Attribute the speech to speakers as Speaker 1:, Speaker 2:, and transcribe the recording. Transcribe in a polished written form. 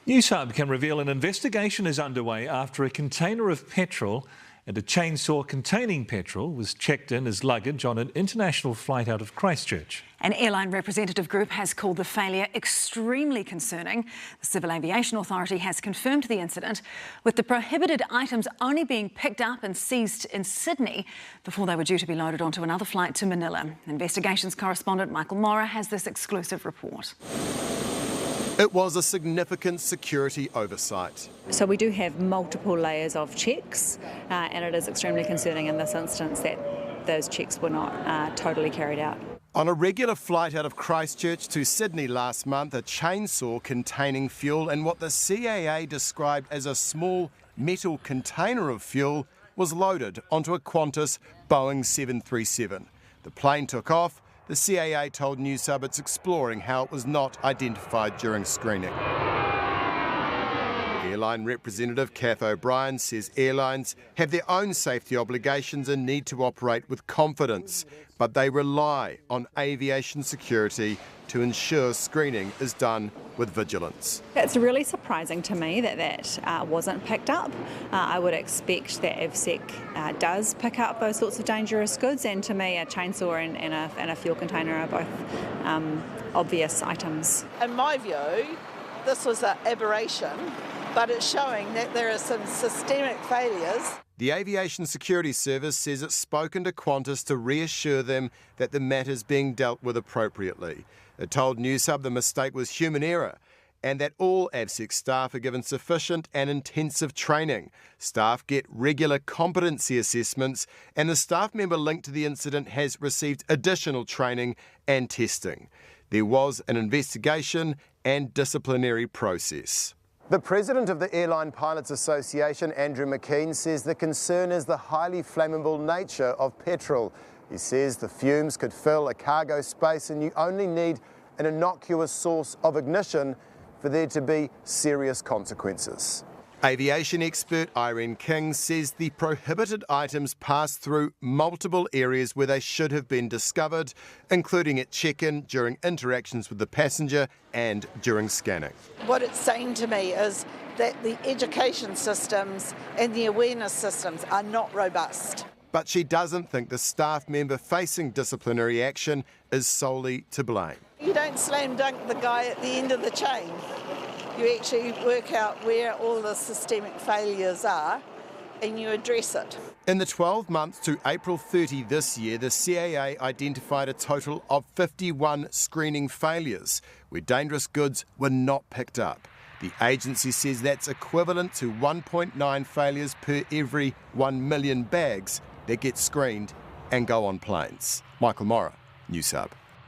Speaker 1: Newshub can reveal an investigation is underway after a container of petrol and a chainsaw containing petrol was checked in as luggage on an international flight out of Christchurch.
Speaker 2: An airline representative group has called the failure extremely concerning. The Civil Aviation Authority has confirmed the incident, with the prohibited items only being picked up and seized in Sydney before they were due to be loaded onto another flight to Manila. Investigations correspondent Michael Mora has this exclusive report.
Speaker 3: It was a significant security oversight.
Speaker 4: So we do have multiple layers of checks, and it is extremely concerning in this instance that those checks were not totally carried out.
Speaker 3: On a regular flight out of Christchurch to Sydney last month, a chainsaw containing fuel and what the CAA described as a small metal container of fuel was loaded onto a Qantas Boeing 737. The plane took off. The CAA told Newshub it's exploring how it was not identified during screening. Airline representative Kath O'Brien says airlines have their own safety obligations and need to operate with confidence, but they rely on aviation security to ensure screening is done with vigilance.
Speaker 4: It's really surprising to me that that wasn't picked up. I would expect that AVSEC does pick up those sorts of dangerous goods, and to me a chainsaw and a fuel container are both obvious items.
Speaker 5: In my view, this was an aberration, but it's showing that there are some systemic failures.
Speaker 3: The Aviation Security Service says it's spoken to Qantas to reassure them that the matter's being dealt with appropriately. It told Newshub the mistake was human error and that all AVSEC staff are given sufficient and intensive training. Staff get regular competency assessments, and the staff member linked to the incident has received additional training and testing. There was an investigation and disciplinary process. The president of the Airline Pilots Association, Andrew McKean, says the concern is the highly flammable nature of petrol. He says the fumes could fill a cargo space and you only need an innocuous source of ignition for there to be serious consequences. Aviation expert Irene King says the prohibited items pass through multiple areas where they should have been discovered, including at check-in, during interactions with the passenger and during scanning.
Speaker 5: What it's saying to me is that the education systems and the awareness systems are not robust.
Speaker 3: But she doesn't think the staff member facing disciplinary action is solely to blame.
Speaker 5: You don't slam dunk the guy at the end of the chain. You actually work out where all the systemic failures are and you address it.
Speaker 3: In the 12 months to April 30 this year, the CAA identified a total of 51 screening failures where dangerous goods were not picked up. The agency says that's equivalent to 1.9 failures per every 1 million bags that get screened and go on planes. Michael Mora, Newshub.